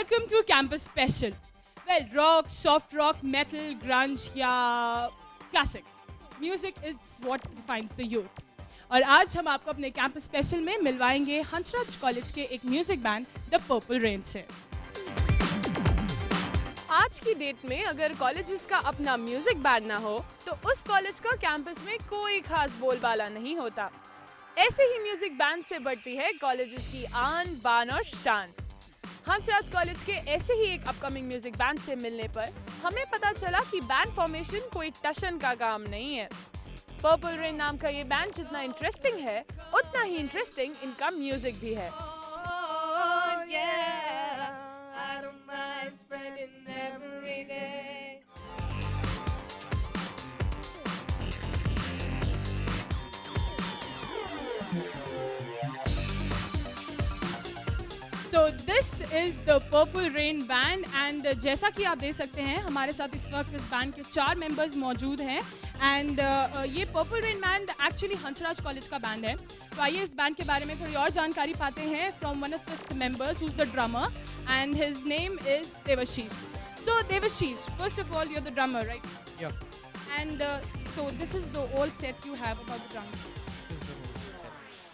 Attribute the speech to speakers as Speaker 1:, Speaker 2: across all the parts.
Speaker 1: Welcome to Campus Special. Well, rock, soft rock, metal, grunge या classic. Music is what defines the youth. और आज हम आपको अपने कैंपस स्पेशल में मिलवाएंगे हंसराज कॉलेज के एक music band the purple rain से। आज की डेट में अगर कॉलेजेस का अपना म्यूजिक बैंड ना हो तो उस कॉलेज का कैंपस में कोई खास बोलबाला नहीं होता। ऐसे ही म्यूजिक बैंड से बढ़ती है कॉलेजेस की आन बान और शान। हंसराज कॉलेज के ऐसे ही एक अपकमिंग म्यूजिक बैंड से मिलने पर हमें पता चला कि बैंड फॉर्मेशन कोई टशन का काम नहीं है। पर्पल रेन नाम का ये बैंड जितना इंटरेस्टिंग है उतना ही इंटरेस्टिंग इनका म्यूजिक भी है। तो this is the purple rain band and जैसा कि आप देख सकते हैं हमारे साथ इस वक्त इस बैंड के 4 मेंबर्स मौजूद हैं एंड ये purple rain band actually Hansraj college का बैंड है। तो आइए इस बैंड के बारे में थोड़ी और जानकारी पाते हैं from one of its members who is the drummer and his name is Devashish. So Devashish, first of all you are the drummer, right?
Speaker 2: Yeah.
Speaker 1: And so this is the whole set you have about the drums.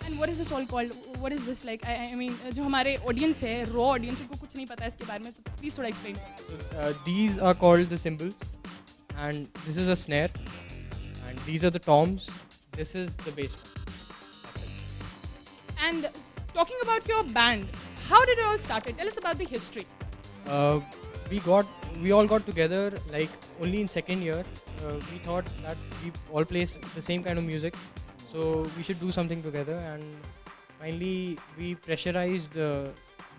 Speaker 1: And what is this all called? What is this like? I mean, जो हमारे audience है, raw audience, उनको कुछ नहीं पता है इसके बारे में, तो please थोड़ा explain करें।
Speaker 2: So, these are called the cymbals, and this is a snare, and these are the toms. This is the bass drum.
Speaker 1: And talking about your band, how did it all started? Tell us about the history.
Speaker 2: We all got together like only in second year. We thought that we all play the same kind of music, so we should do something together. And finally, we pressurized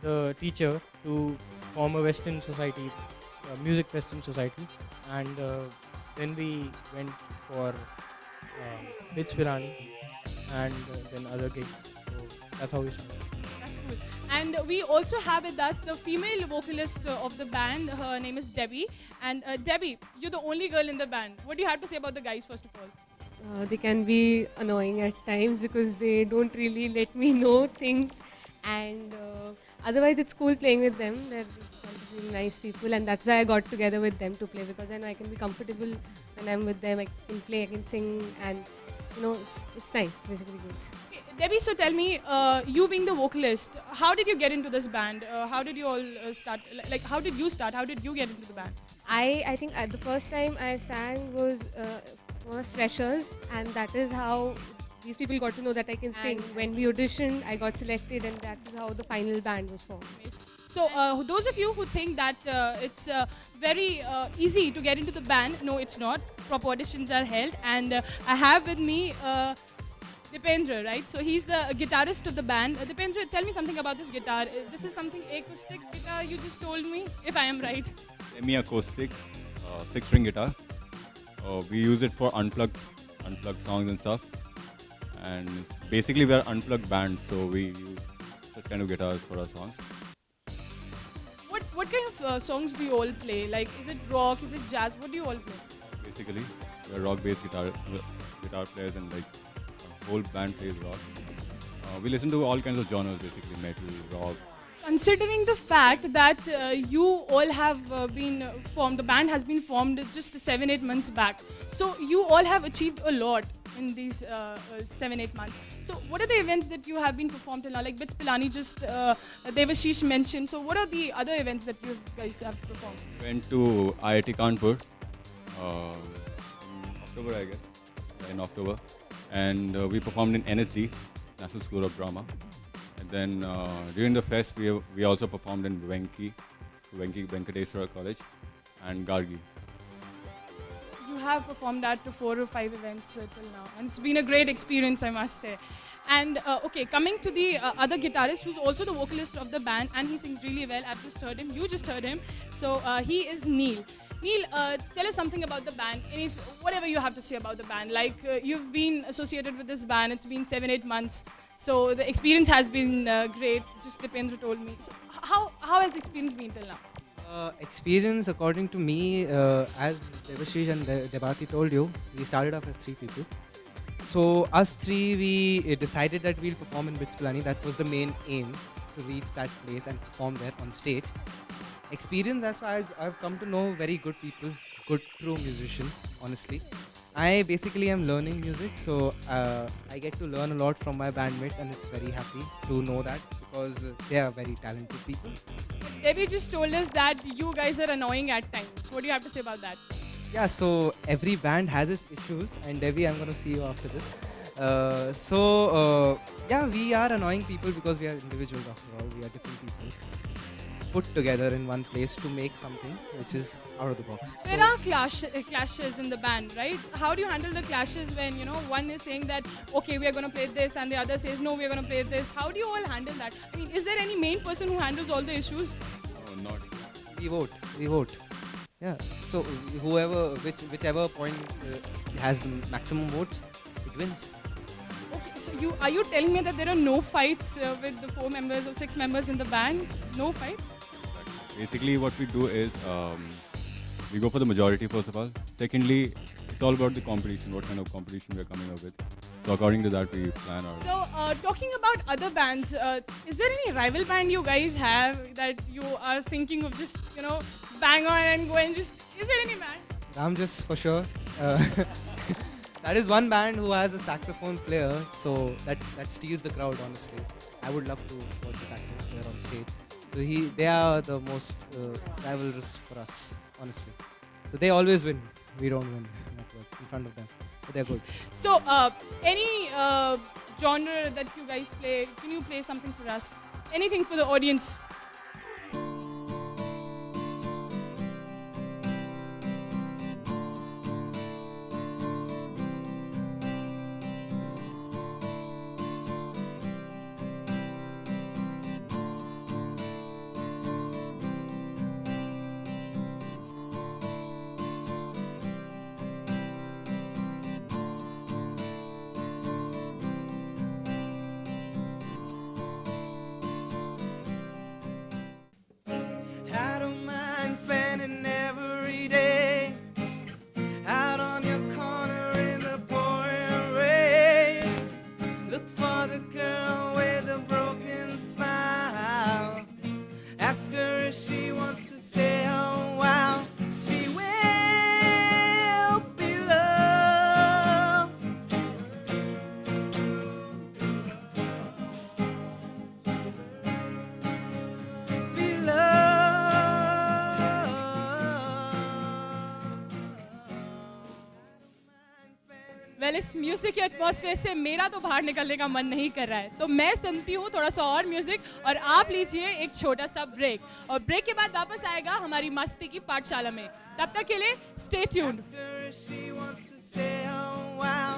Speaker 2: the teacher to form a Western society, music Western society, and then we went for Bits Pirani and then other gigs. So that's how we started.
Speaker 1: That's cool. And we also have with us the female vocalist of the band. Her name is Debbie. And Debbie, you're the only girl in the band. What do you have to say about the guys, first of all?
Speaker 3: They can be annoying at times because they don't really let me know things, and otherwise it's cool playing with them. They're really nice people, and that's why I got together with them to play, because I know I can be comfortable when I'm with them. I can play, I can sing, and it's nice, basically good.
Speaker 1: Okay, Debbie, so tell me, you being the vocalist, how did you get into this band? How did you all start? Like, how did you start? How did you get into the band?
Speaker 3: I think the first time I sang was for freshers, and that is how these people got to know that I can sing. When we auditioned, I got selected, and that is how the final band was formed.
Speaker 1: So, those of you who think that it's very easy to get into the band, no, it's not. Proper auditions are held, and I have with me Dipendra, right? So he's the guitarist of the band. Dipendra, tell me something about this guitar. This is something acoustic guitar, you just told me, if I am right.
Speaker 4: Semi-acoustic, 6-string guitar. We use it for unplugged songs and stuff. And basically we are unplugged band, so we use such kind of guitars for our songs.
Speaker 1: What kind of songs do you all play? Like, is it rock? Is it jazz? What do you all play?
Speaker 4: Basically, we are rock-based guitar players, and like the whole band plays rock. We listen to all kinds of genres, basically metal, rock.
Speaker 1: Considering the fact that you all have been formed, the band has been formed just 7-8 months back. So you all have achieved a lot in these 7-8 months. So what are the events that you have been performed till now? Like Bits Pilani just Devashish mentioned. So what are the other events that you guys have performed?
Speaker 4: Went to IIT Kanpur in October, I guess. In October, and we performed in NSD, National School of Drama. And then during the fest, we also performed in Venki Venkateswara College, and Gargi.
Speaker 1: You have performed at 4 or 5 events till now, and it's been a great experience, I must say. And okay, coming to the other guitarist who's also the vocalist of the band, and he sings really well. I've just heard him. You just heard him. So he is Neil. Neil, tell us something about the band. Whatever you have to say about the band. Like you've been associated with this band. It's been 7-8 months. So the experience has been great. Just Dipendra told me. So how has the experience been till now?
Speaker 5: Experience, according to me, as Devashish and Debati told you, we started off as 3 people. So us 3, we decided that we'll perform in Bits Pilani. That was the main aim, to reach that place and perform there on stage. experience, that's why I've come to know very good people, good true musicians, honestly. I basically am learning music, so I get to learn a lot from my bandmates, and it's very happy to know that because they are very talented people.
Speaker 1: Debbie just told us that you guys are annoying at times. What do you have to say about that?
Speaker 5: Yeah, so every band has its issues, and Debbie, I'm gonna see you after this. Yeah, we are annoying people because we are individuals after all. We are different people put together in one place to make something which is out of the box.
Speaker 1: There are clashes in the band, right? How do you handle the clashes when, you know, one is saying that, okay, we are going to play this, and the other says, no, we are going to play this. How do you all handle that? I mean, is there any main person who handles all the issues?
Speaker 4: Not.
Speaker 5: We vote. Yeah. So whichever point has the maximum votes, it wins.
Speaker 1: Okay, so are you telling me that there are no fights with the 4 members or 6 members in the band? No fights?
Speaker 4: Basically, what we do is we go for the majority first of all. Secondly, it's all about the competition. What kind of competition we're coming up with. So according to that, we plan our.
Speaker 1: So, talking about other bands, is there any rival band you guys have that you are thinking of just, you know, bang on and go and just... Is there any band?
Speaker 5: Ramjas for sure. That is one band who has a saxophone player, so that steals the crowd. Honestly, I would love to watch a saxophone player on stage. So they are the most rivalrous for us, honestly. So they always win. We don't win in front of them, but they're good.
Speaker 1: So, any genre that you guys play, can you play something for us? Anything for the audience?
Speaker 6: I don't mind spending every day out on your corner in the pouring rain. Look for the girl with a broken smile. Ask her if she wants to stay a while. She will be loved. Be loved.
Speaker 1: Well इस music के atmosphere से मेरा तो बाहर निकलने का मन नहीं कर रहा है, तो मैं सुनती हूँ थोड़ा सा और म्यूजिक और आप लीजिए एक छोटा सा ब्रेक, और ब्रेक के बाद वापस आएगा हमारी मस्ती की पाठशाला में. तब तक के लिए stay tuned.
Speaker 6: Ask her if she wants to stay a while.